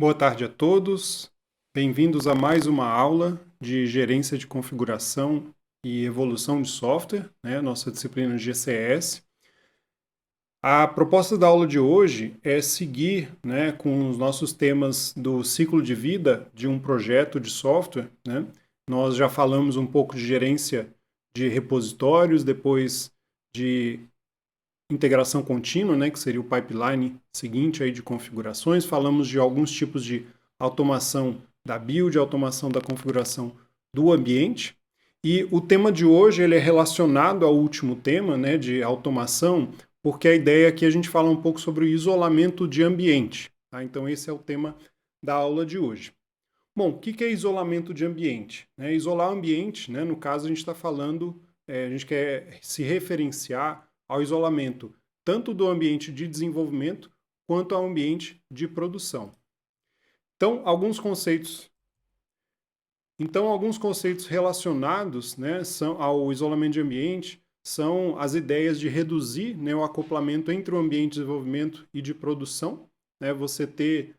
Boa tarde a todos. Bem-vindos a mais uma aula de gerência de configuração e evolução de software, né? Nossa disciplina GCS. A proposta da aula de hoje é seguir, né, com os nossos temas do ciclo de vida de um projeto de software, né? Nós já falamos um pouco de gerência de repositórios, depois de integração contínua, né, que seria o pipeline seguinte aí de configurações. Falamos de alguns tipos de automação da build, automação da configuração do ambiente. E o tema de hoje ele é relacionado ao último tema, né, de automação, porque a ideia aqui é a gente fala um pouco sobre o isolamento de ambiente. Tá? Então esse é o tema da aula de hoje. Bom, o que é isolamento de ambiente? Isolar o ambiente, né, no caso a gente está falando, a gente quer se referenciar ao isolamento tanto do ambiente de desenvolvimento quanto ao ambiente de produção. Então, alguns conceitos relacionados, né, ao isolamento de ambiente são as ideias de reduzir, né, o acoplamento entre o ambiente de desenvolvimento e de produção, né, você ter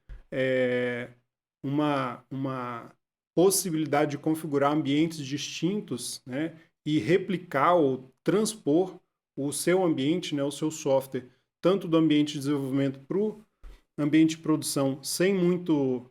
uma possibilidade de configurar ambientes distintos, né, e replicar ou transpor o seu ambiente, né, o seu software, tanto do ambiente de desenvolvimento para o ambiente de produção sem muito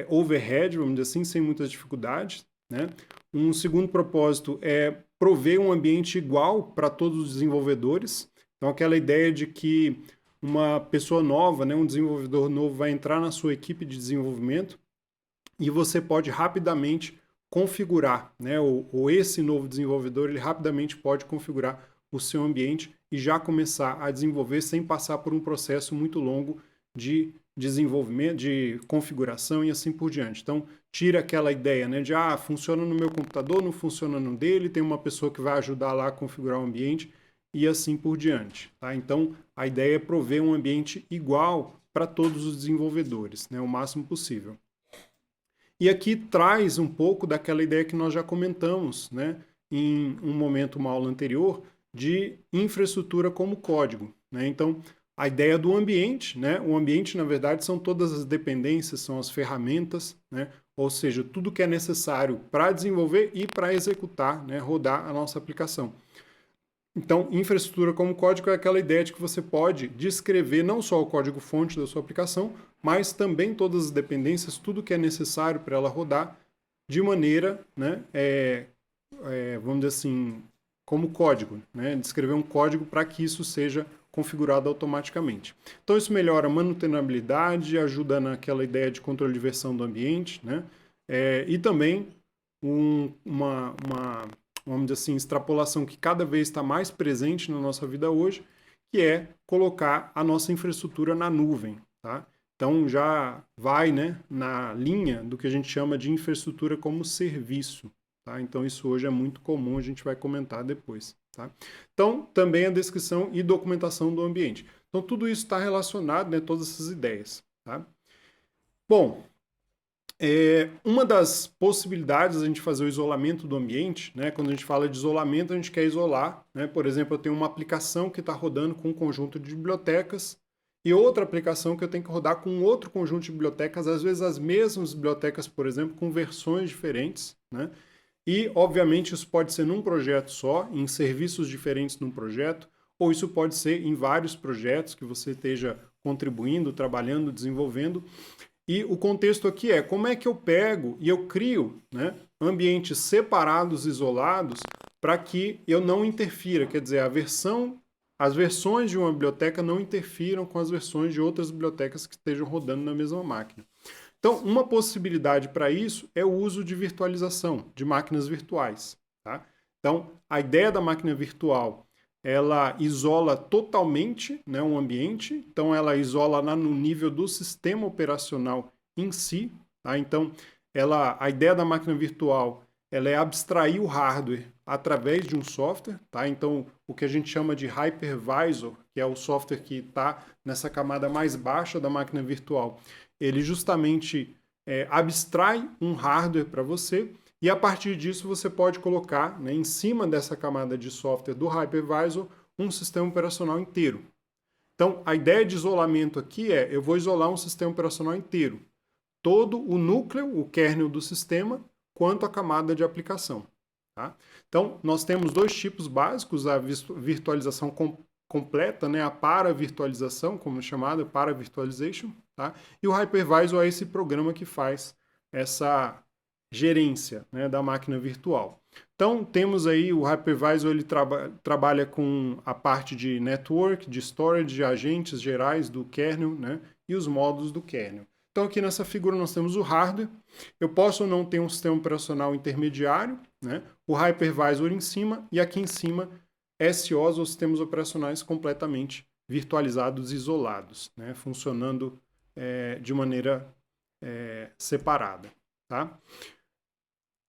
overhead, vamos dizer assim, sem muitas dificuldades. Né? Um segundo propósito é prover um ambiente igual para todos os desenvolvedores. Então, aquela ideia de que uma pessoa nova, né, um desenvolvedor novo, vai entrar na sua equipe de desenvolvimento e você pode rapidamente configurar, né, ou esse novo desenvolvedor, ele rapidamente pode configurar o seu ambiente e já começar a desenvolver sem passar por um processo muito longo de desenvolvimento, de configuração e assim por diante. Então, tira aquela ideia, né, de funciona no meu computador, não funciona no dele, tem uma pessoa que vai ajudar lá a configurar o ambiente e assim por diante. Tá? Então, a ideia é prover um ambiente igual para todos os desenvolvedores, né, o máximo possível. E aqui traz um pouco daquela ideia que nós já comentamos, né, em um momento, uma aula anterior, de infraestrutura como código. Né? Então, a ideia do ambiente, né? O ambiente, na verdade, são todas as dependências, são as ferramentas, né? Ou seja, tudo que é necessário para desenvolver e para executar, né? Rodar a nossa aplicação. Então, infraestrutura como código é aquela ideia de que você pode descrever não só o código-fonte da sua aplicação, mas também todas as dependências, tudo que é necessário para ela rodar, de maneira, né, vamos dizer assim, como código. Né, descrever um código para que isso seja configurado automaticamente. Então, isso melhora a manutenabilidade, ajuda naquela ideia de controle de versão do ambiente, né, e também vamos dizer assim, extrapolação que cada vez está mais presente na nossa vida hoje, que é colocar a nossa infraestrutura na nuvem. Tá? Então já vai, né, na linha do que a gente chama de infraestrutura como serviço. Tá? Então isso hoje é muito comum, a gente vai comentar depois. Tá? Então também a descrição e documentação do ambiente. Então tudo isso está relacionado, né, todas essas ideias. Tá? Bom, uma das possibilidades da gente fazer o isolamento do ambiente, né, quando a gente fala de isolamento, a gente quer isolar, né, por exemplo, eu tenho uma aplicação que está rodando com um conjunto de bibliotecas e outra aplicação que eu tenho que rodar com outro conjunto de bibliotecas, às vezes as mesmas bibliotecas, por exemplo, com versões diferentes, né, e, obviamente, isso pode ser num projeto só, em serviços diferentes num projeto, ou isso pode ser em vários projetos que você esteja contribuindo, trabalhando, desenvolvendo. E o contexto aqui é como é que eu pego e eu crio, né, ambientes separados, isolados, para que eu não interfira. Quer dizer, as versões de uma biblioteca não interfiram com as versões de outras bibliotecas que estejam rodando na mesma máquina. Então, uma possibilidade para isso é o uso de virtualização, de máquinas virtuais. Tá? Então, a ideia da máquina virtual, ela isola totalmente, né, um ambiente, então ela isola no nível do sistema operacional em si. Tá? Então, a ideia da máquina virtual ela é abstrair o hardware através de um software. Tá? Então, o que a gente chama de hypervisor, que é o software que está nessa camada mais baixa da máquina virtual, ele justamente abstrai um hardware para você e a partir disso você pode colocar, né, em cima dessa camada de software do hypervisor um sistema operacional inteiro. Então, a ideia de isolamento aqui é eu vou isolar um sistema operacional inteiro. todo o núcleo, o kernel do sistema, quanto a camada de aplicação. Tá? Então, nós temos dois tipos básicos, a virtualização completa, né, a para-virtualização, como é chamada, para-virtualization, tá? E o hypervisor é esse programa que faz essa gerência, né, da máquina virtual. Então, temos aí o hypervisor, ele trabalha com a parte de network, de storage, de agentes gerais do kernel, né, e os módulos do kernel. Então, aqui nessa figura nós temos o hardware. Eu posso ou não ter um sistema operacional intermediário, né, o hypervisor em cima, e aqui em cima SOs, ou sistemas operacionais completamente virtualizados e isolados, né, funcionando de maneira separada. Tá?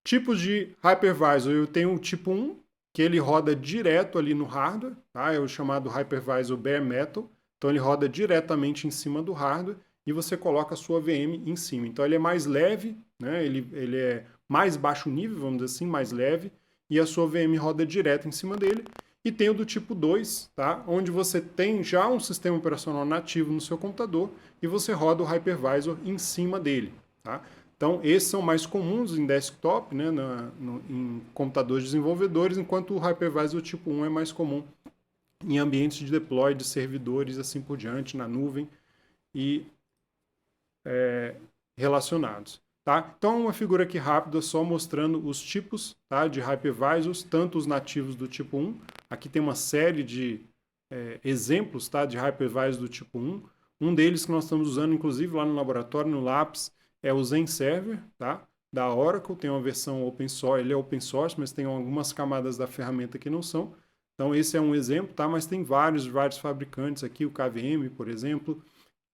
Tipos de hypervisor, eu tenho o tipo 1, que ele roda direto ali no hardware, tá? É o chamado hypervisor bare metal, então ele roda diretamente em cima do hardware e você coloca a sua VM em cima. Então ele é mais leve, né? Ele é mais baixo nível, vamos dizer assim, mais leve, e a sua VM roda direto em cima dele. E tem o do tipo 2, tá? Onde você tem já um sistema operacional nativo no seu computador e você roda o hypervisor em cima dele. Tá? Então, esses são mais comuns em desktop, né, em computadores desenvolvedores, enquanto o hypervisor tipo 1 é mais comum em ambientes de deploy de servidores assim por diante, na nuvem e relacionados. Tá? Então, uma figura aqui rápida só mostrando os tipos, tá, de hypervisors, tanto os nativos do tipo 1. Aqui tem uma série de exemplos, tá, de hypervisors do tipo 1. Um deles que nós estamos usando, inclusive, lá no laboratório, no Labs, é o Zen Server, tá, da Oracle. Tem uma versão open source, ele é open source, mas tem algumas camadas da ferramenta que não são. Então, esse é um exemplo, tá, mas tem vários fabricantes aqui, o KVM, por exemplo,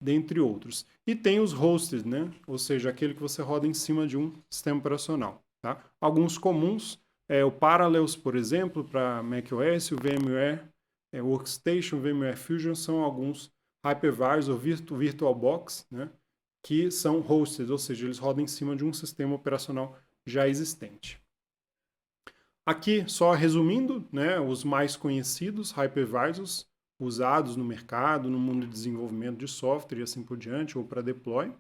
dentre outros. E tem os hosted, né? Ou seja, aquele que você roda em cima de um sistema operacional. Tá? Alguns comuns, o Parallels, por exemplo, para macOS, o VMware Workstation, o VMware Fusion, são alguns hypervisors ou VirtualBox, né? Que são hosted, ou seja, eles rodam em cima de um sistema operacional já existente. Aqui, só resumindo, né, os mais conhecidos hypervisors, usados no mercado, no mundo de desenvolvimento de software e assim por diante, ou para deploy.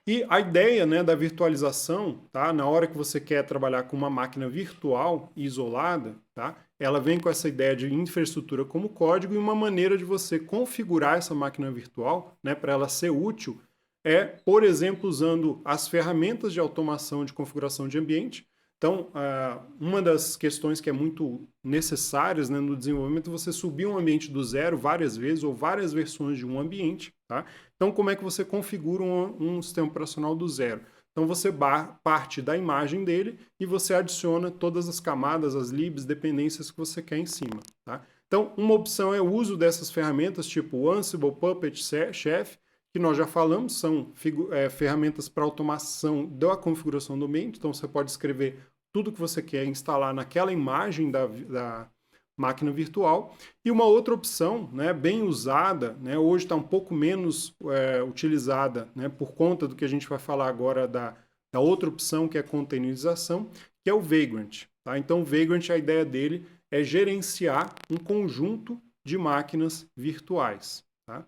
E a ideia, né, da virtualização, tá, na hora que você quer trabalhar com uma máquina virtual e isolada, tá, ela vem com essa ideia de infraestrutura como código, e uma maneira de você configurar essa máquina virtual, né, para ela ser útil é, por exemplo, usando as ferramentas de automação de configuração de ambiente. Então, uma das questões que é muito necessárias, né, no desenvolvimento é você subir um ambiente do zero várias vezes ou várias versões de um ambiente. Tá? Então, como é que você configura um sistema operacional do zero? Então, você parte da imagem dele e você adiciona todas as camadas, as libs, dependências que você quer em cima. Tá? Então, uma opção é o uso dessas ferramentas tipo Ansible, Puppet, Chef, que nós já falamos, são ferramentas para automação da configuração do ambiente. Então, você pode escrever tudo que você quer instalar naquela imagem da máquina virtual. E uma outra opção, né, bem usada, né, hoje está um pouco menos utilizada, né, por conta do que a gente vai falar agora da outra opção, que é a containerização, que é o Vagrant. Tá? Então, o Vagrant, a ideia dele é gerenciar um conjunto de máquinas virtuais. Tá?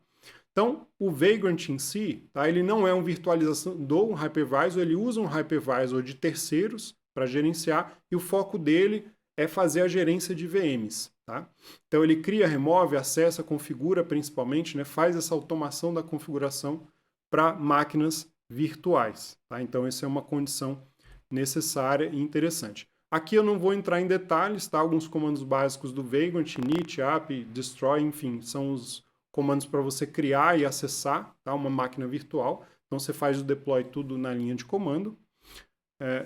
Então, o Vagrant em si, tá, ele não é uma virtualização do hypervisor, ele usa um hypervisor de terceiros para gerenciar, e o foco dele é fazer a gerência de VMs. Tá? Então, ele cria, remove, acessa, configura principalmente, né, faz essa automação da configuração para máquinas virtuais. Tá? Então, essa é uma condição necessária e interessante. Aqui eu não vou entrar em detalhes, tá? Alguns comandos básicos do Vagrant, init, app, destroy, enfim, são os comandos para você criar e acessar, tá, uma máquina virtual. Então você faz o deploy tudo na linha de comando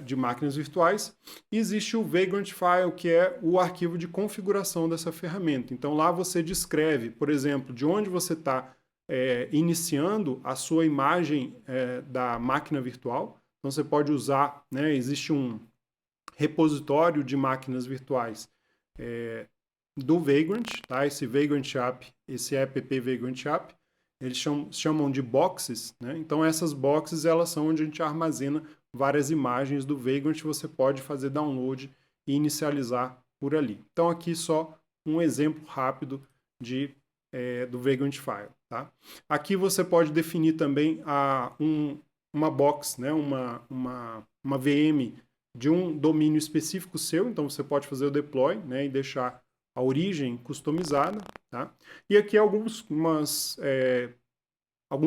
de máquinas virtuais. E existe o Vagrant File, que é o arquivo de configuração dessa ferramenta. Então lá você descreve, por exemplo, de onde você está iniciando a sua imagem da máquina virtual. Então você pode usar, né, existe um repositório de máquinas virtuais do Vagrant, tá? Esse Vagrant App, esse app Vagrant App, eles chamam de boxes, né? Então essas boxes, elas são onde a gente armazena várias imagens do Vagrant, você pode fazer download e inicializar por ali. Então aqui só um exemplo rápido do Vagrant File. Tá? Aqui você pode definir também uma box, né? uma VM de um domínio específico seu, então você pode fazer o deploy, né? E deixar a origem customizada. Tá? E aqui alguns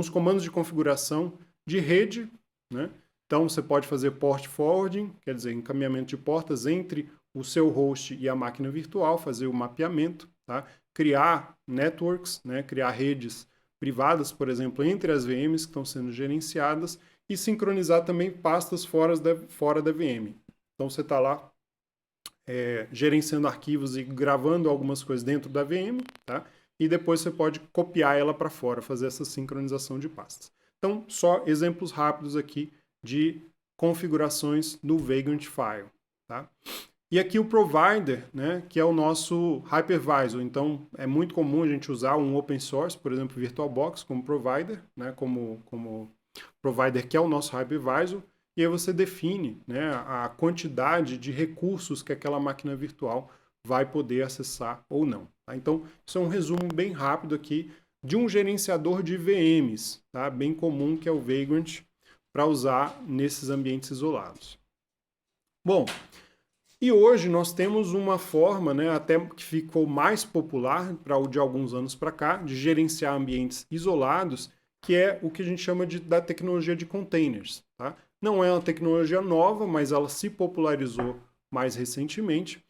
comandos de configuração de rede, né? Então você pode fazer port forwarding, quer dizer, encaminhamento de portas entre o seu host e a máquina virtual, fazer o mapeamento, tá? Criar networks, né? Criar redes privadas, por exemplo, entre as VMs que estão sendo gerenciadas e sincronizar também pastas fora da VM. Então você está lá gerenciando arquivos e gravando algumas coisas dentro da VM, tá? E depois você pode copiar ela para fora, fazer essa sincronização de pastas. Então, só exemplos rápidos aqui de configurações no Vagrant File. Tá? E aqui o provider, né, que é o nosso hypervisor. Então, é muito comum a gente usar um open source, por exemplo, VirtualBox como provider, né, como provider que é o nosso hypervisor, e aí você define, né, a quantidade de recursos que aquela máquina virtual vai poder acessar ou não. Tá? Então, isso é um resumo bem rápido aqui de um gerenciador de VMs, tá? Bem comum, que é o Vagrant, para usar nesses ambientes isolados. Bom, e hoje nós temos uma forma, né, até que ficou mais popular de alguns anos para cá, de gerenciar ambientes isolados, que é o que a gente chama da tecnologia de containers. Tá? Não é uma tecnologia nova, mas ela se popularizou mais recentemente.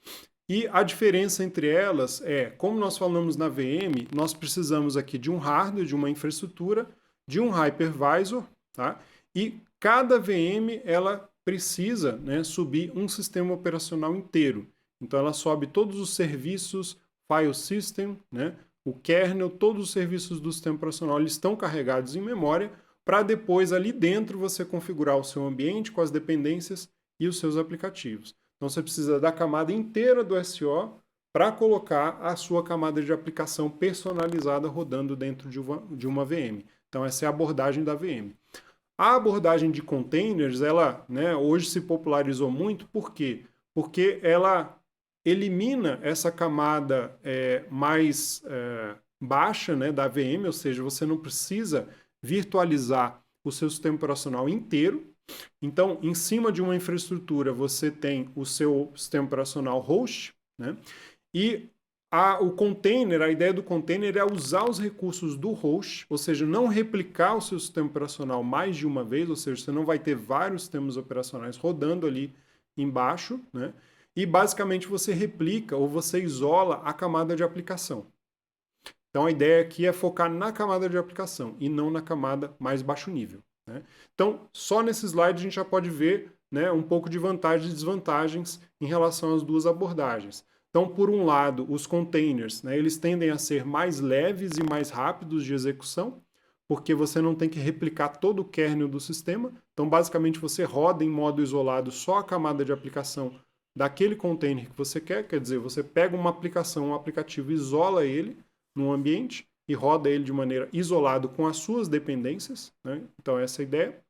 E a diferença entre elas é, como nós falamos na VM, nós precisamos aqui de um hardware, de uma infraestrutura, de um hypervisor, tá? E cada VM, ela precisa, né, subir um sistema operacional inteiro. Então ela sobe todos os serviços, file system, né, o kernel, todos os serviços do sistema operacional eles estão carregados em memória para depois ali dentro você configurar o seu ambiente com as dependências e os seus aplicativos. Então você precisa da camada inteira do SO para colocar a sua camada de aplicação personalizada rodando dentro de uma VM. Então essa é a abordagem da VM. A abordagem de containers, ela, né, hoje se popularizou muito, por quê? Porque ela elimina essa camada mais baixa, né, da VM, ou seja, você não precisa virtualizar o seu sistema operacional inteiro. Então, em cima de uma infraestrutura, você tem o seu sistema operacional host, né? E o container, a ideia do container é usar os recursos do host, ou seja, não replicar o seu sistema operacional mais de uma vez, ou seja, você não vai ter vários sistemas operacionais rodando ali embaixo, né? E basicamente você replica ou você isola a camada de aplicação. Então a ideia aqui é focar na camada de aplicação e não na camada mais baixo nível. Né? Então, só nesse slide a gente já pode ver, né, um pouco de vantagens e desvantagens em relação às duas abordagens. Então, por um lado, os containers, né, eles tendem a ser mais leves e mais rápidos de execução, porque você não tem que replicar todo o kernel do sistema. Então, basicamente, você roda em modo isolado só a camada de aplicação daquele container que você quer dizer, você pega uma aplicação, um aplicativo, isola ele num ambiente e roda ele de maneira isolada com as suas dependências, né? Então essa é a ideia.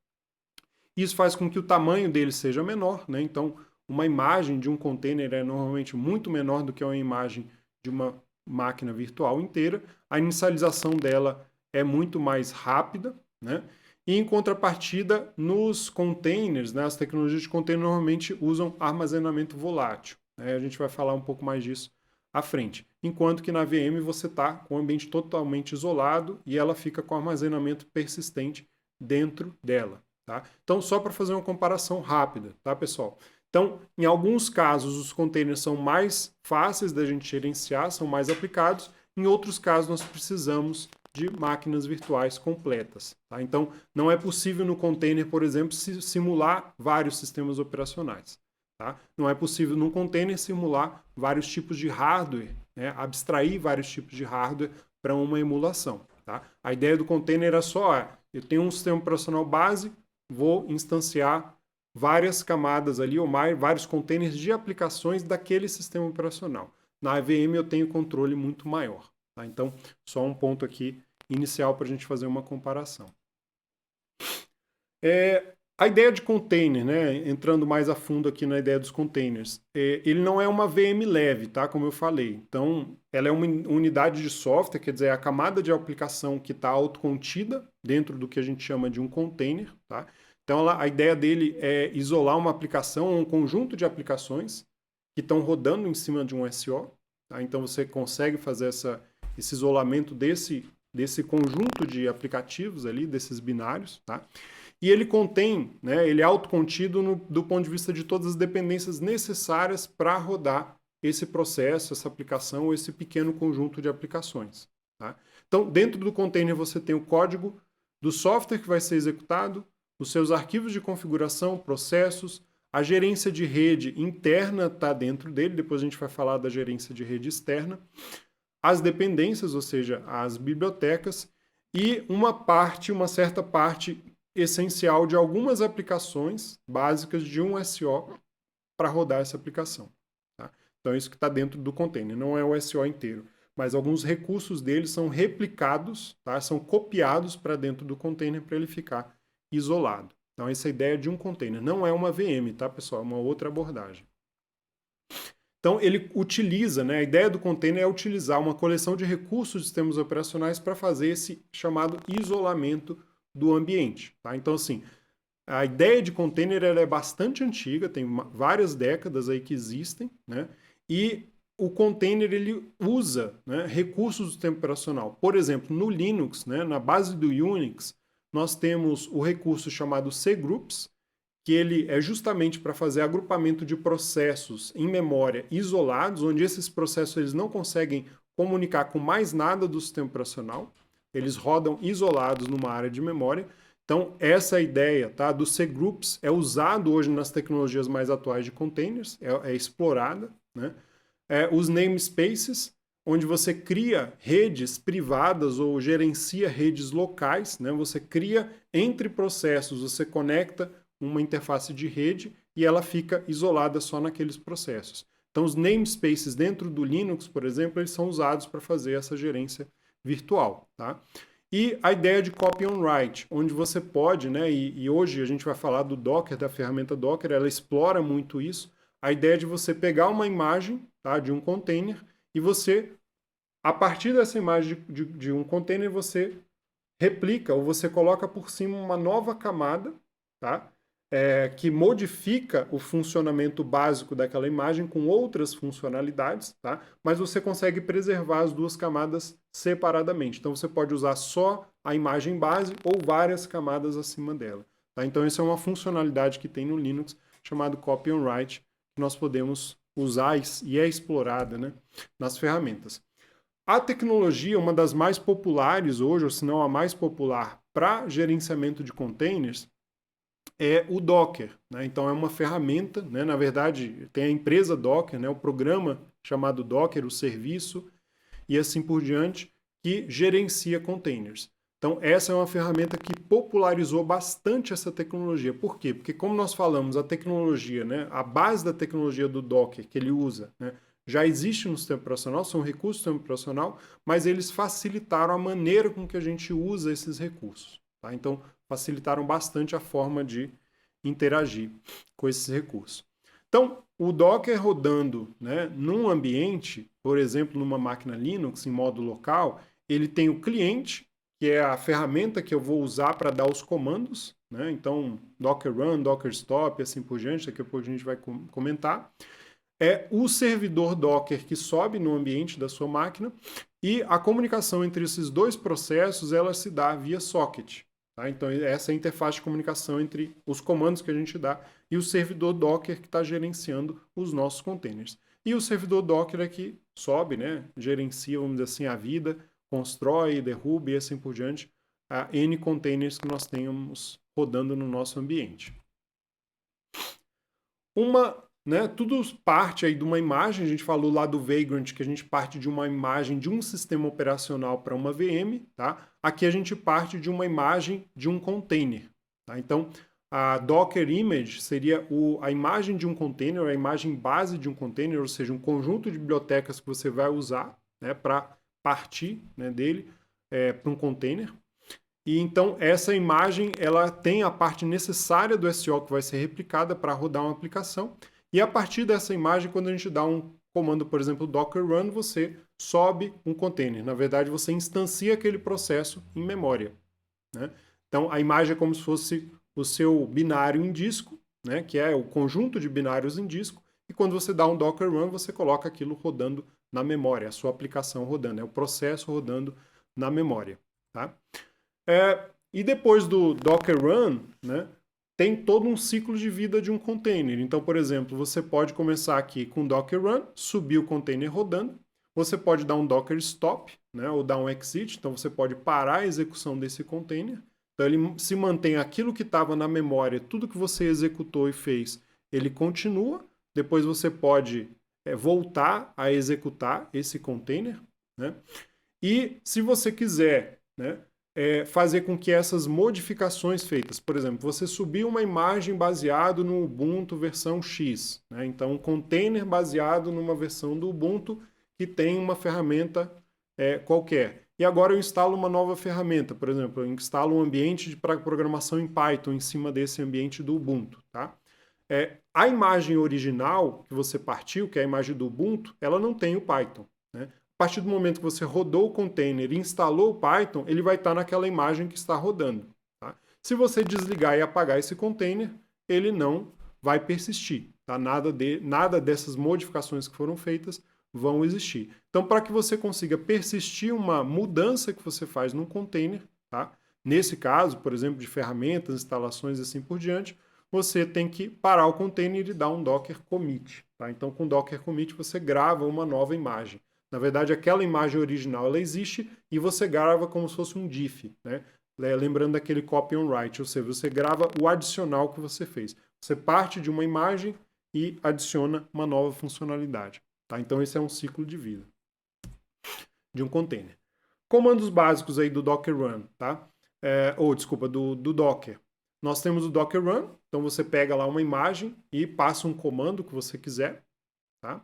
Isso faz com que o tamanho dele seja menor, né? Então uma imagem de um container é normalmente muito menor do que uma imagem de uma máquina virtual inteira. A inicialização dela é muito mais rápida, né? E em contrapartida, nos containers, né, as tecnologias de container normalmente usam armazenamento volátil. Né? A gente vai falar um pouco mais disso à frente. Enquanto que na VM você está com o ambiente totalmente isolado e ela fica com armazenamento persistente dentro dela. Tá? Então, só para fazer uma comparação rápida, tá, pessoal? Então, em alguns casos, os containers são mais fáceis da gente gerenciar, são mais aplicados. Em outros casos, nós precisamos de máquinas virtuais completas. Tá? Então, não é possível no container, por exemplo, simular vários sistemas operacionais. Tá? Não é possível num container simular vários tipos de hardware, né? Abstrair vários tipos de hardware para uma emulação. Tá? A ideia do container era só, eu tenho um sistema operacional base, vou instanciar várias camadas ali, ou mais, vários containers de aplicações daquele sistema operacional. Na VM eu tenho controle muito maior. Tá? Então, só um ponto aqui inicial para a gente fazer uma comparação. A ideia de container, né, entrando mais a fundo aqui na ideia dos containers, ele não é uma VM leve, tá, como eu falei. Então, ela é uma unidade de software, quer dizer, é a camada de aplicação que está autocontida dentro do que a gente chama de um container, tá? Então, a ideia dele é isolar uma aplicação, um conjunto de aplicações que estão rodando em cima de um SO, tá? Então, você consegue fazer esse isolamento desse conjunto de aplicativos ali, desses binários, tá? E ele contém, né, ele é autocontido do ponto de vista de todas as dependências necessárias para rodar esse processo, essa aplicação, esse pequeno conjunto de aplicações. Tá? Então, dentro do container você tem o código do software que vai ser executado, os seus arquivos de configuração, processos, a gerência de rede interna está dentro dele, depois a gente vai falar da gerência de rede externa, as dependências, ou seja, as bibliotecas, e uma certa parte essencial de algumas aplicações básicas de um SO para rodar essa aplicação. Tá? Então, isso que está dentro do container, não é o SO inteiro, mas alguns recursos dele são replicados, tá? São copiados para dentro do container para ele ficar isolado. Então, essa é a ideia de um container. Não é uma VM, tá, pessoal? É uma outra abordagem. Então, ele utiliza, né, a ideia do container é utilizar uma coleção de recursos de sistemas operacionais para fazer esse chamado isolamento do ambiente. Tá? Então, assim, a ideia de container ela é bastante antiga, tem várias décadas aí que existem, né? E o container ele usa, né, recursos do sistema operacional. Por exemplo, no Linux, né, na base do Unix, nós temos o recurso chamado cgroups, que ele é justamente para fazer agrupamento de processos em memória isolados, onde esses processos eles não conseguem comunicar com mais nada do sistema operacional, eles rodam isolados numa área de memória. Então, essa ideia, tá, do cgroups é usado hoje nas tecnologias mais atuais de containers, é explorada, né? Os namespaces, onde você cria redes privadas ou gerencia redes locais, né? Você cria entre processos, você conecta uma interface de rede e ela fica isolada só naqueles processos. Então, os namespaces dentro do Linux, por exemplo, eles são usados para fazer essa gerência virtual. Tá? E a ideia de copy on write, onde você pode, né, e hoje a gente vai falar do Docker, da ferramenta Docker, ela explora muito isso, a ideia de você pegar uma imagem, tá, de um container e você, a partir dessa imagem de um container, você replica ou você coloca por cima uma nova camada, tá? Que modifica o funcionamento básico daquela imagem com outras funcionalidades, tá? Mas você consegue preservar as duas camadas separadamente. Então você pode usar só a imagem base ou várias camadas acima dela. Tá? Então essa é uma funcionalidade que tem no Linux chamado Copy on Write, que nós podemos usar e é explorada, né, nas ferramentas. A tecnologia, uma das mais populares hoje, ou se não a mais popular para gerenciamento de containers, é o Docker. Né? Então é uma ferramenta, né? Na verdade tem a empresa Docker, né? O programa chamado Docker, o serviço e assim por diante, que gerencia containers. Então essa é uma ferramenta que popularizou bastante essa tecnologia. Por quê? Porque como nós falamos, a tecnologia, né? A base da tecnologia do Docker que ele usa, né? Já existe no sistema operacional, são recursos do sistema operacional, mas eles facilitaram a maneira com que a gente usa esses recursos. Tá? Então, facilitaram bastante a forma de interagir com esses recursos. Então, o Docker rodando, né, num ambiente, por exemplo, numa máquina Linux, em modo local, ele tem o cliente, que é a ferramenta que eu vou usar para dar os comandos, né? Então, Docker Run, Docker Stop, assim por diante, daqui a pouco a gente vai comentar. É o servidor Docker que sobe no ambiente da sua máquina e a comunicação entre esses dois processos ela se dá via socket. Tá? Então, essa é a interface de comunicação entre os comandos que a gente dá e o servidor Docker que está gerenciando os nossos containers. E o servidor Docker é que sobe, né? Gerencia, vamos dizer assim, a vida, constrói, derruba e assim por diante, a N containers que nós tenhamos rodando no nosso ambiente. Tudo parte aí de uma imagem, a gente falou lá do Vagrant, que a gente parte de uma imagem de um sistema operacional para uma VM, tá? Aqui a gente parte de uma imagem de um container, tá? Então, a Docker Image seria a imagem de um container, a imagem base de um container, ou seja, um conjunto de bibliotecas que você vai usar, né, para partir, né, dele para um container. E então essa imagem ela tem a parte necessária do SO que vai ser replicada para rodar uma aplicação. E a partir dessa imagem, quando a gente dá um comando, por exemplo, docker run, você sobe um container. Na verdade, você instancia aquele processo em memória, né? Então a imagem é como se fosse o seu binário em disco, né, que é o conjunto de binários em disco, e quando você dá um docker run, você coloca aquilo rodando na memória, a sua aplicação rodando, é o processo rodando na memória. Tá? E depois do docker run, né, tem todo um ciclo de vida de um container. Então, por exemplo, você pode começar aqui com docker run, subir o container rodando, você pode dar um docker stop, né, ou dar um exit, então você pode parar a execução desse container. Então ele se mantém aquilo que estava na memória, tudo que você executou e fez, ele continua. Depois você pode voltar a executar esse container, né? E se você quiser, né, fazer com que essas modificações feitas, por exemplo, você subiu uma imagem baseado no Ubuntu versão X, né? Então um container baseado numa versão do Ubuntu que tem uma ferramenta qualquer. E agora eu instalo uma nova ferramenta, por exemplo, eu instalo um ambiente para programação em Python em cima desse ambiente do Ubuntu, tá? A imagem original que você partiu, que é a imagem do Ubuntu, ela não tem o Python, né? A partir do momento que você rodou o container e instalou o Python, ele vai estar naquela imagem que está rodando, tá? Se você desligar e apagar esse container, ele não vai persistir, tá? Nada dessas modificações que foram feitas vão existir. Então, para que você consiga persistir uma mudança que você faz num container, tá? Nesse caso, por exemplo, de ferramentas, instalações e assim por diante, você tem que parar o container e dar um docker commit, tá? Então, com docker commit, você grava uma nova imagem. Na verdade, aquela imagem original, ela existe e você grava como se fosse um diff, né? Lembrando daquele copy on write, ou seja, você grava o adicional que você fez. Você parte de uma imagem e adiciona uma nova funcionalidade. Tá? Então esse é um ciclo de vida de um container. Comandos básicos aí do Docker Run, tá? Desculpa, do Docker. Nós temos o Docker Run, então você pega lá uma imagem e passa um comando que você quiser, tá?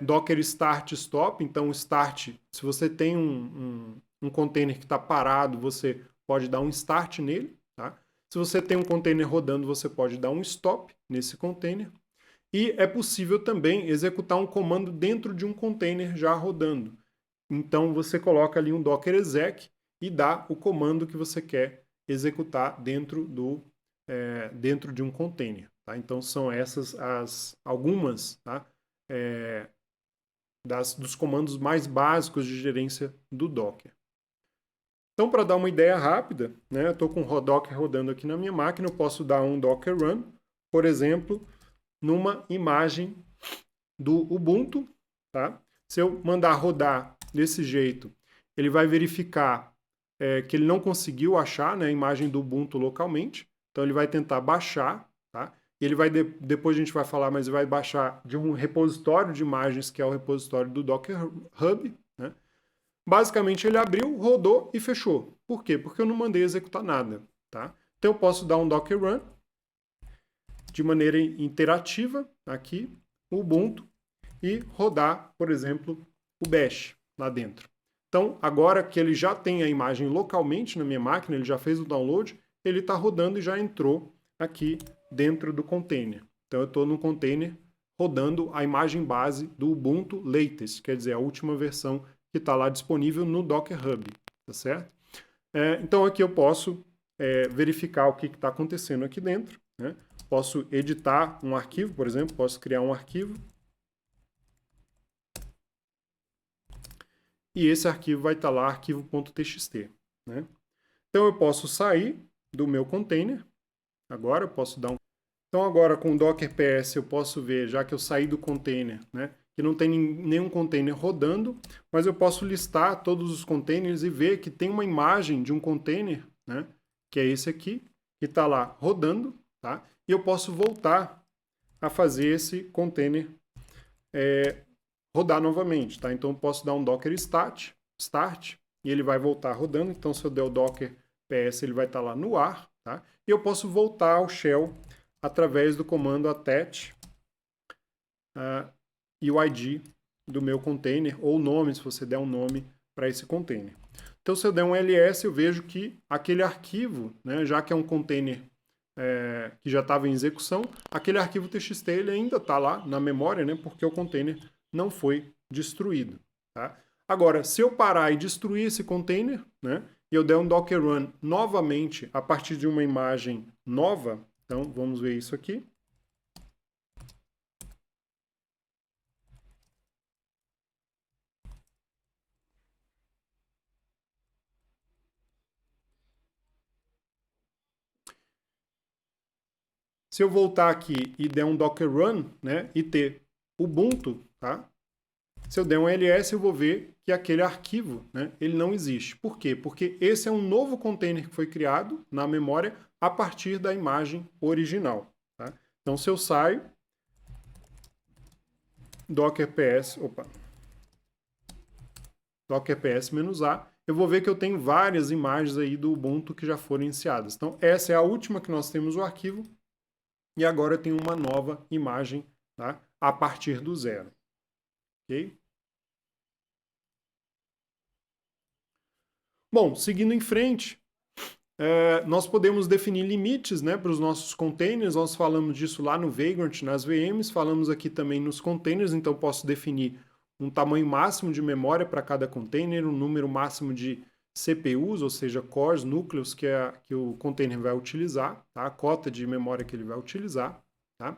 Docker Start Stop, então Start, se você tem um container que está parado, você pode dar um Start nele, tá? Se você tem um container rodando, você pode dar um Stop nesse container. E é possível também executar um comando dentro de um container já rodando. Então você coloca ali um docker exec e dá o comando que você quer executar dentro de um container. Tá? Então são essas algumas, tá? Dos comandos mais básicos de gerência do Docker. Então, para dar uma ideia rápida, né, eu estou com o Docker rodando aqui na minha máquina, eu posso dar um docker run, por exemplo, numa imagem do Ubuntu, tá? Se eu mandar rodar desse jeito, ele vai verificar que ele não conseguiu achar, né, a imagem do Ubuntu localmente, então ele vai tentar baixar, tá? Ele vai, depois a gente vai falar, mas ele vai baixar de um repositório de imagens, que é o repositório do Docker Hub, né? Basicamente ele abriu, rodou e fechou. Por quê? Porque eu não mandei executar nada, tá? Então eu posso dar um docker run de maneira interativa aqui, o Ubuntu, e rodar, por exemplo, o Bash lá dentro. Então, agora que ele já tem a imagem localmente na minha máquina, ele já fez o download, ele está rodando e já entrou aqui dentro do container. Então, eu estou no container rodando a imagem base do Ubuntu Latest, quer dizer, a última versão que está lá disponível no Docker Hub, tá certo? Então, aqui eu posso verificar o que está acontecendo aqui dentro, né? Posso editar um arquivo, por exemplo, posso criar um arquivo. E esse arquivo vai estar lá, arquivo.txt, né? Então eu posso sair do meu container. Agora eu posso dar um... Então agora com o Docker PS eu posso ver, já que eu saí do container, né, que não tem nenhum container rodando, mas eu posso listar todos os containers e ver que tem uma imagem de um container, né, que é esse aqui, que está lá rodando, tá? E eu posso voltar a fazer esse container rodar novamente, tá? Então eu posso dar um docker start, e ele vai voltar rodando. Então se eu der o docker ps, ele vai estar lá no ar, tá? E eu posso voltar ao shell através do comando attach e o ID do meu container, ou o nome, se você der um nome para esse container. Então, se eu der um ls, eu vejo que aquele arquivo, né, já que é um container que já estava em execução, aquele arquivo txt ele ainda está lá na memória, né, porque o container não foi destruído. Tá? Agora, se eu parar e destruir esse container, né, e eu der um docker run novamente a partir de uma imagem nova, então vamos ver isso aqui. Se eu voltar aqui e der um docker run, né, e ter Ubuntu, tá? Se eu der um ls, eu vou ver que aquele arquivo, né, ele não existe. Por quê? Porque esse é um novo container que foi criado na memória a partir da imagem original. Tá? Então, se eu saio, docker ps, docker ps-a, eu vou ver que eu tenho várias imagens aí do Ubuntu que já foram iniciadas. Então, essa é a última que nós temos o arquivo, e agora eu tenho uma nova imagem, tá, a partir do zero. Ok? Bom, seguindo em frente, nós podemos definir limites, né, para os nossos containers. Nós falamos disso lá no Vagrant, nas VMs, falamos aqui também nos containers, então posso definir um tamanho máximo de memória para cada container, um número máximo de CPUs, ou seja, cores, núcleos que o container vai utilizar, tá? A cota de memória que ele vai utilizar. Tá?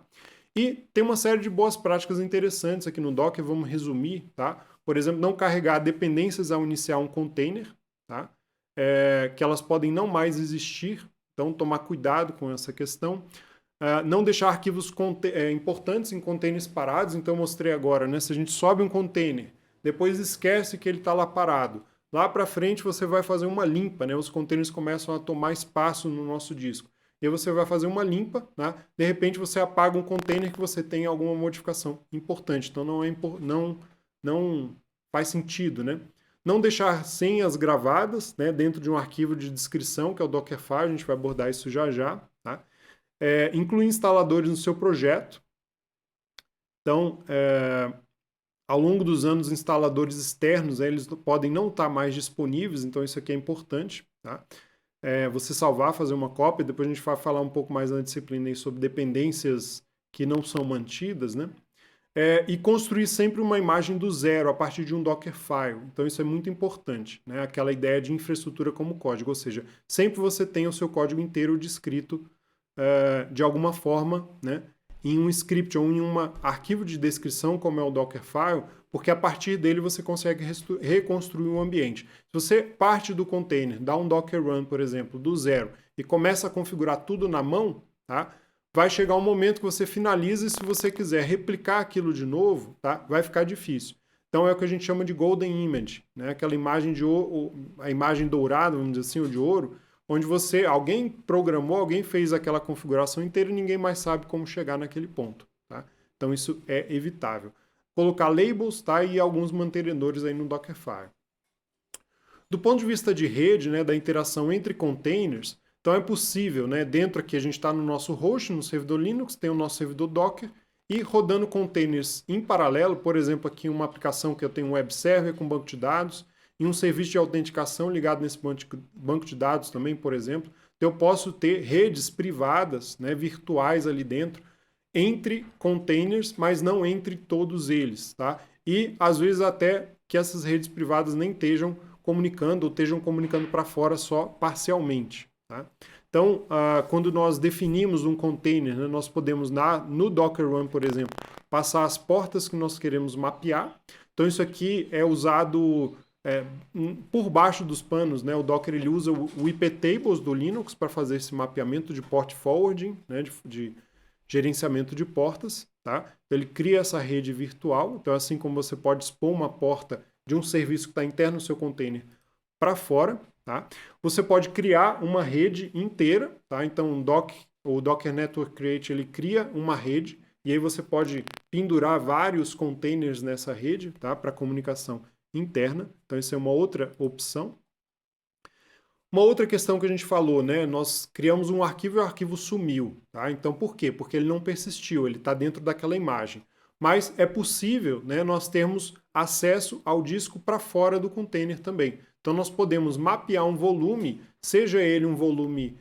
E tem uma série de boas práticas interessantes aqui no Docker, vamos resumir. Tá? Por exemplo, não carregar dependências ao iniciar um container, tá? Que elas podem não mais existir, então tomar cuidado com essa questão. Não deixar arquivos importantes em containers parados, então eu mostrei agora, né? Se a gente sobe um container, depois esquece que ele está lá parado, lá para frente você vai fazer uma limpa, né? Os containers começam a tomar espaço no nosso disco. E aí você vai fazer uma limpa, né? De repente você apaga um container que você tem alguma modificação importante, então não faz sentido, né? Não deixar senhas gravadas, né, dentro de um arquivo de descrição, que é o Dockerfile, a gente vai abordar isso já já. Tá? Incluir instaladores no seu projeto. Então, ao longo dos anos, instaladores externos, eles podem não estar mais disponíveis, então isso aqui é importante. Tá? Você salvar, fazer uma cópia, depois a gente vai falar um pouco mais na disciplina aí sobre dependências que não são mantidas, né? E construir sempre uma imagem do zero a partir de um Dockerfile. Então isso é muito importante, né? Aquela ideia de infraestrutura como código, ou seja, sempre você tem o seu código inteiro descrito de alguma forma, né? Em um script ou em um arquivo de descrição, como é o Dockerfile, porque a partir dele você consegue reconstruir um ambiente. Se você parte do container, dá um Docker Run, por exemplo, do zero, e começa a configurar tudo na mão, tá? Vai chegar um momento que você finaliza e se você quiser replicar aquilo de novo, tá? Vai ficar difícil. Então é o que a gente chama de golden image, né? Aquela imagem a imagem dourada, vamos dizer assim, ou de ouro, onde alguém programou, alguém fez aquela configuração inteira e ninguém mais sabe como chegar naquele ponto, tá? Então isso é evitável. Colocar labels, tá? E alguns mantenedores aí no Dockerfile. Do ponto de vista de rede, né, da interação entre containers, então é possível, né, dentro aqui a gente está no nosso host, no servidor Linux, tem o nosso servidor Docker, e rodando containers em paralelo, por exemplo, aqui uma aplicação que eu tenho um web server com banco de dados, e um serviço de autenticação ligado nesse banco de dados também, por exemplo, então eu posso ter redes privadas, né, virtuais ali dentro, entre containers, mas não entre todos eles, tá? E às vezes até que essas redes privadas nem estejam comunicando ou estejam comunicando para fora só parcialmente. Tá? Então, quando nós definimos um container, né, nós podemos, no Docker Run, por exemplo, passar as portas que nós queremos mapear. Então, isso aqui é usado por baixo dos panos. Né? O Docker ele usa o iptables do Linux para fazer esse mapeamento de port forwarding, né, de gerenciamento de portas. Tá? Então, ele cria essa rede virtual. Então, assim como você pode expor uma porta de um serviço que está interno no seu container para fora, tá? Você pode criar uma rede inteira, tá? Então o Docker Network Create ele cria uma rede e aí você pode pendurar vários containers nessa rede, tá? Para comunicação interna. Então isso é uma outra opção. Uma outra questão que a gente falou, né? Nós criamos um arquivo e o arquivo sumiu, tá? Então por quê? Porque ele não persistiu, ele está dentro daquela imagem. Mas é possível, né, nós termos acesso ao disco para fora do container também. Então nós podemos mapear um volume, seja ele um volume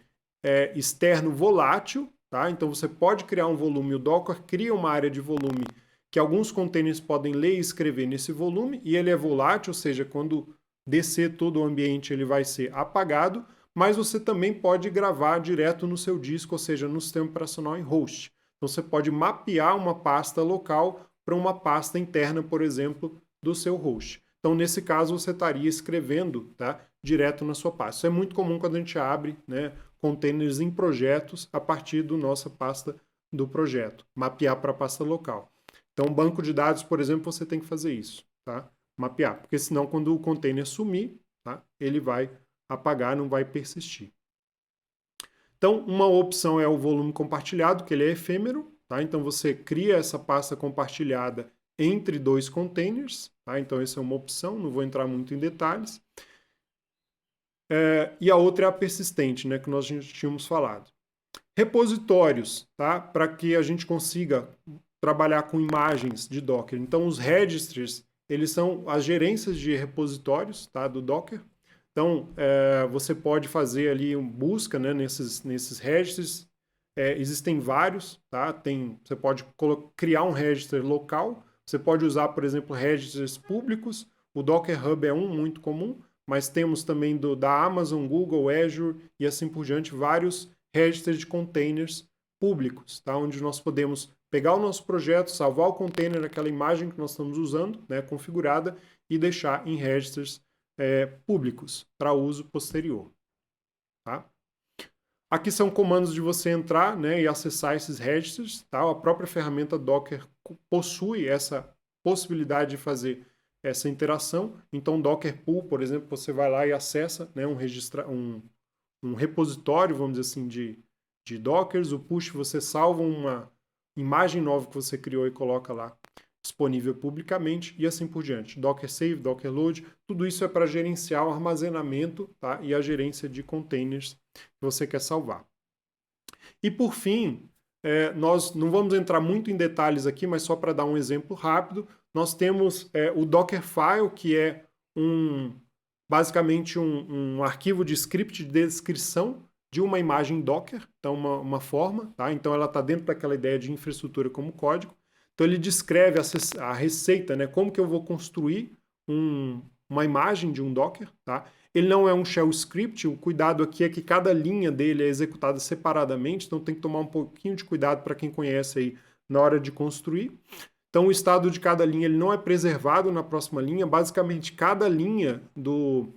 externo volátil, tá? Então você pode criar um volume, o Docker cria uma área de volume que alguns containers podem ler e escrever nesse volume, e ele é volátil, ou seja, quando descer todo o ambiente ele vai ser apagado, mas você também pode gravar direto no seu disco, ou seja, no sistema operacional em host. Então você pode mapear uma pasta local para uma pasta interna, por exemplo, do seu host. Então, nesse caso, você estaria escrevendo, tá, direto na sua pasta. Isso é muito comum quando a gente abre, né, containers em projetos a partir da nossa pasta do projeto, mapear para a pasta local. Então, banco de dados, por exemplo, você tem que fazer isso, tá? Mapear, porque senão quando o container sumir, tá, ele vai apagar, não vai persistir. Então, uma opção é o volume compartilhado, que ele é efêmero, tá? Então você cria essa pasta compartilhada entre dois containers, tá? Então essa é uma opção, não vou entrar muito em detalhes. E a outra é a persistente, né, que nós já tínhamos falado. Repositórios, tá? Para que a gente consiga trabalhar com imagens de Docker. Então os registers, eles são as gerências de repositórios, tá, do Docker. Então, você pode fazer ali uma busca, né, nesses registers. Existem vários, tá? Você pode criar um register local. Você pode usar, por exemplo, registers públicos. O Docker Hub é um muito comum, mas temos também da Amazon, Google, Azure e assim por diante, vários registers de containers públicos, tá? Onde nós podemos pegar o nosso projeto, salvar o container, aquela imagem que nós estamos usando, né, configurada, e deixar em registers públicos para uso posterior. Tá? Aqui são comandos de você entrar, né, e acessar esses registers. Tá? A própria ferramenta Docker possui essa possibilidade de fazer essa interação. Então, Docker Pull, por exemplo, você vai lá e acessa, né, um repositório, vamos dizer assim, de Dockers. O Push, você salva uma imagem nova que você criou e coloca lá disponível publicamente e assim por diante. Docker Save, Docker Load, tudo isso é para gerenciar o armazenamento, tá? E a gerência de containers que você quer salvar. E por fim, nós não vamos entrar muito em detalhes aqui, mas só para dar um exemplo rápido, nós temos o Dockerfile, que é basicamente um arquivo de script de descrição de uma imagem Docker, então uma forma, tá? Então ela está dentro daquela ideia de infraestrutura como código. Então ele descreve a receita, né? Como que eu vou construir uma imagem de um Docker, tá? Ele não é um shell script, o cuidado aqui é que cada linha dele é executada separadamente, então tem que tomar um pouquinho de cuidado para quem conhece aí na hora de construir. Então o estado de cada linha ele não é preservado na próxima linha, basicamente cada linha do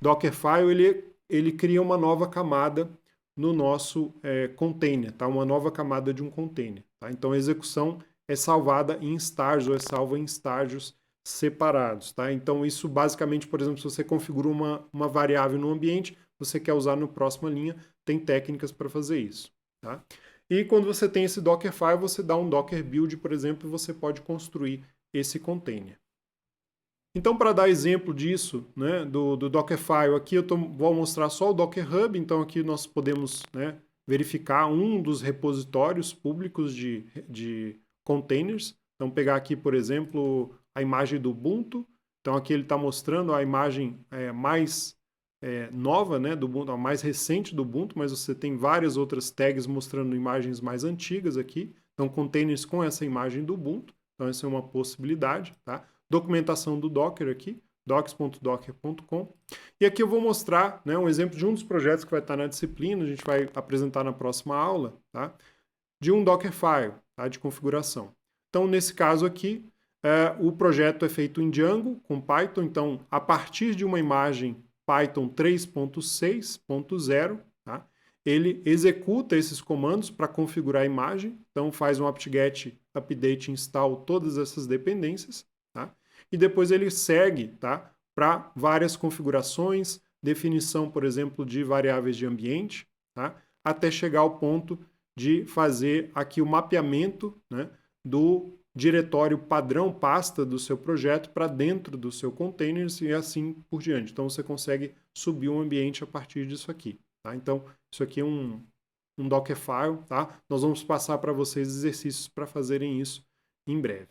Dockerfile ele cria uma nova camada no nosso container, tá? Uma nova camada de um container, tá? Então a execução é salvada em estágios, ou é salva em estágios separados, tá? Então isso basicamente, por exemplo, se você configura uma variável no ambiente, você quer usar na próxima linha, tem técnicas para fazer isso, tá? E quando você tem esse Dockerfile, você dá um Docker build, por exemplo, e você pode construir esse container. Então, para dar exemplo disso, né, do Dockerfile, aqui eu vou mostrar só o Docker Hub, então aqui nós podemos, né, verificar um dos repositórios públicos de containers. Então, pegar aqui, por exemplo, a imagem do Ubuntu. Então, aqui ele está mostrando a imagem mais nova, né, do Ubuntu, a mais recente do Ubuntu, mas você tem várias outras tags mostrando imagens mais antigas aqui. Então, containers com essa imagem do Ubuntu. Então, essa é uma possibilidade, tá? Documentação do Docker aqui, docs.docker.com. E aqui eu vou mostrar, né, um exemplo de um dos projetos que vai estar na disciplina, a gente vai apresentar na próxima aula, tá? De um Dockerfile, tá? De configuração. Então, nesse caso aqui, o projeto é feito em Django, com Python. Então, a partir de uma imagem Python 3.6.0, tá? Ele executa esses comandos para configurar a imagem. Então, faz um apt-get, update, install todas essas dependências, tá? E depois ele segue, tá, para várias configurações, definição, por exemplo, de variáveis de ambiente, tá? Até chegar ao ponto de fazer aqui o mapeamento, né, do diretório padrão pasta do seu projeto para dentro do seu container e assim por diante. Então você consegue subir um ambiente a partir disso aqui, tá? Então isso aqui é um Dockerfile, tá? Nós vamos passar para vocês exercícios para fazerem isso em breve.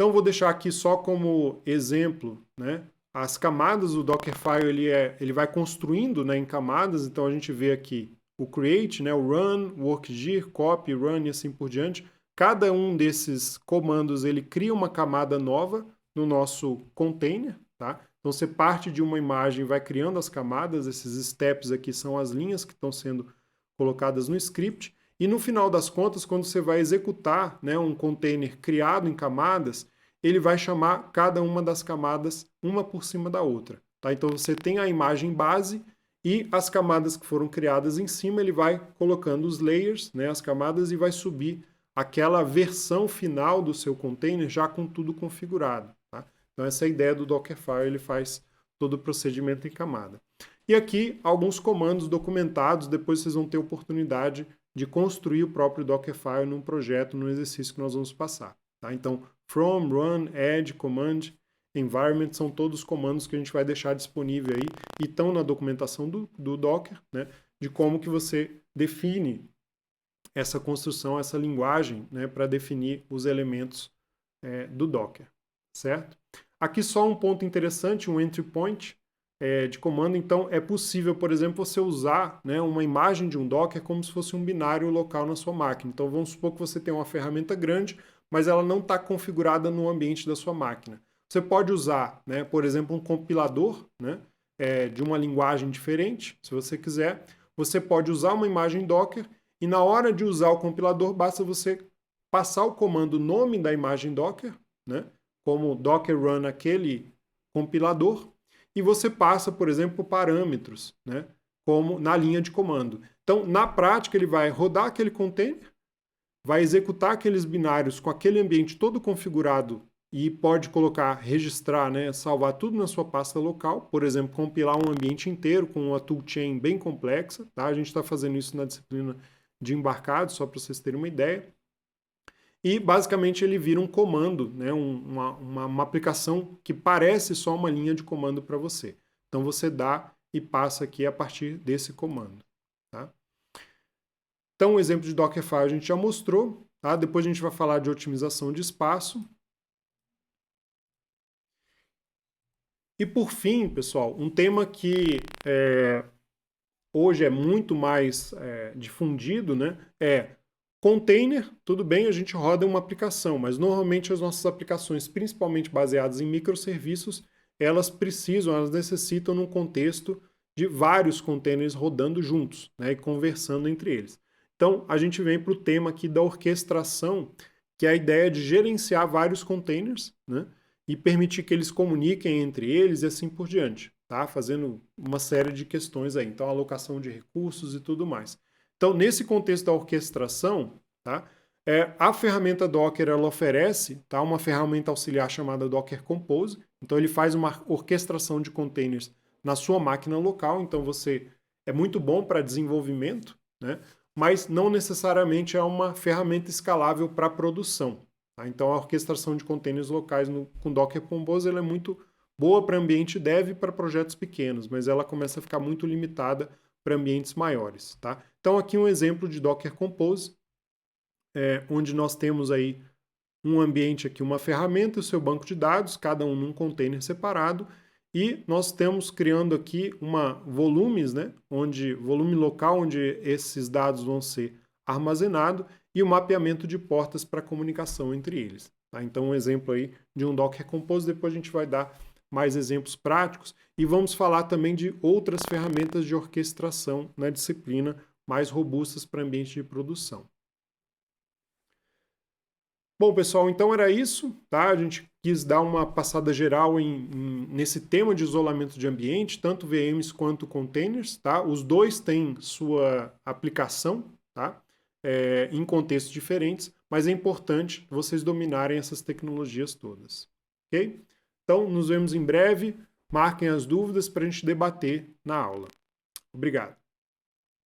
Então, vou deixar aqui só como exemplo, né? As camadas do Dockerfile, ele vai construindo, né, em camadas. Então, a gente vê aqui o create, né, o run, o workdir, copy, run e assim por diante. Cada um desses comandos, ele cria uma camada nova no nosso container, tá? Então, você parte de uma imagem e vai criando as camadas. Esses steps aqui são as linhas que estão sendo colocadas no script. E no final das contas, quando você vai executar, né, um container criado em camadas, ele vai chamar cada uma das camadas uma por cima da outra. Tá? Então você tem a imagem base e as camadas que foram criadas em cima, ele vai colocando os layers, né, as camadas, e vai subir aquela versão final do seu container já com tudo configurado. Tá? Então essa é a ideia do Dockerfile, ele faz todo o procedimento em camada. E aqui alguns comandos documentados, depois vocês vão ter oportunidade de construir o próprio Dockerfile num projeto, num exercício que nós vamos passar. Tá? Então, from, run, add, command, environment são todos comandos que a gente vai deixar disponível aí e estão na documentação do Docker, né, de como que você define essa construção, essa linguagem, né, para definir os elementos do Docker, certo? Aqui só um ponto interessante, um entry point de comando. Então é possível, por exemplo, você usar, né, uma imagem de um Docker como se fosse um binário local na sua máquina. Então vamos supor que você tem uma ferramenta grande, mas ela não está configurada no ambiente da sua máquina. Você pode usar, né, por exemplo, um compilador, né, de uma linguagem diferente, se você quiser. Você pode usar uma imagem Docker e na hora de usar o compilador, basta você passar o comando nome da imagem Docker, né, como Docker run aquele compilador, e você passa, por exemplo, parâmetros, né, como na linha de comando. Então, na prática, ele vai rodar aquele container, vai executar aqueles binários com aquele ambiente todo configurado e pode colocar, registrar, né, salvar tudo na sua pasta local, por exemplo, compilar um ambiente inteiro com uma toolchain bem complexa. Tá? A gente está fazendo isso na disciplina de embarcado, só para vocês terem uma ideia. E basicamente ele vira um comando, né, uma aplicação que parece só uma linha de comando para você. Então você dá e passa aqui a partir desse comando. Tá? Então o exemplo de Dockerfile a gente já mostrou. Tá? Depois a gente vai falar de otimização de espaço. E por fim, pessoal, um tema que hoje é muito mais difundido, né, container. Tudo bem, a gente roda uma aplicação, mas normalmente as nossas aplicações, principalmente baseadas em microserviços, elas necessitam num contexto de vários containers rodando juntos, né, e conversando entre eles. Então, a gente vem para o tema aqui da orquestração, que é a ideia de gerenciar vários containers, né, e permitir que eles comuniquem entre eles e assim por diante, tá? Fazendo uma série de questões aí. Então, alocação de recursos e tudo mais. Então, nesse contexto da orquestração, tá, a ferramenta Docker ela oferece, tá, uma ferramenta auxiliar chamada Docker Compose. Então, ele faz uma orquestração de containers na sua máquina local. Então, é muito bom para desenvolvimento, né, mas não necessariamente é uma ferramenta escalável para produção. Tá? Então, a orquestração de containers locais com Docker Compose ela é muito boa para ambiente dev e para projetos pequenos, mas ela começa a ficar muito limitada para ambientes maiores. Tá? Então aqui um exemplo de Docker Compose, onde nós temos aí um ambiente aqui, uma ferramenta, o seu banco de dados, cada um num container separado, e nós estamos criando aqui volumes, né, volume local onde esses dados vão ser armazenados e o mapeamento de portas para comunicação entre eles. Tá? Então um exemplo aí de um Docker Compose, depois a gente vai dar mais exemplos práticos e vamos falar também de outras ferramentas de orquestração na disciplina mais robustas para ambiente de produção. Bom, pessoal, então era isso, tá? A gente quis dar uma passada geral nesse tema de isolamento de ambiente, tanto VMs quanto containers, tá? Os dois têm sua aplicação, tá? Em contextos diferentes, mas é importante vocês dominarem essas tecnologias todas, ok? Então, nos vemos em breve. Marquem as dúvidas para a gente debater na aula. Obrigado.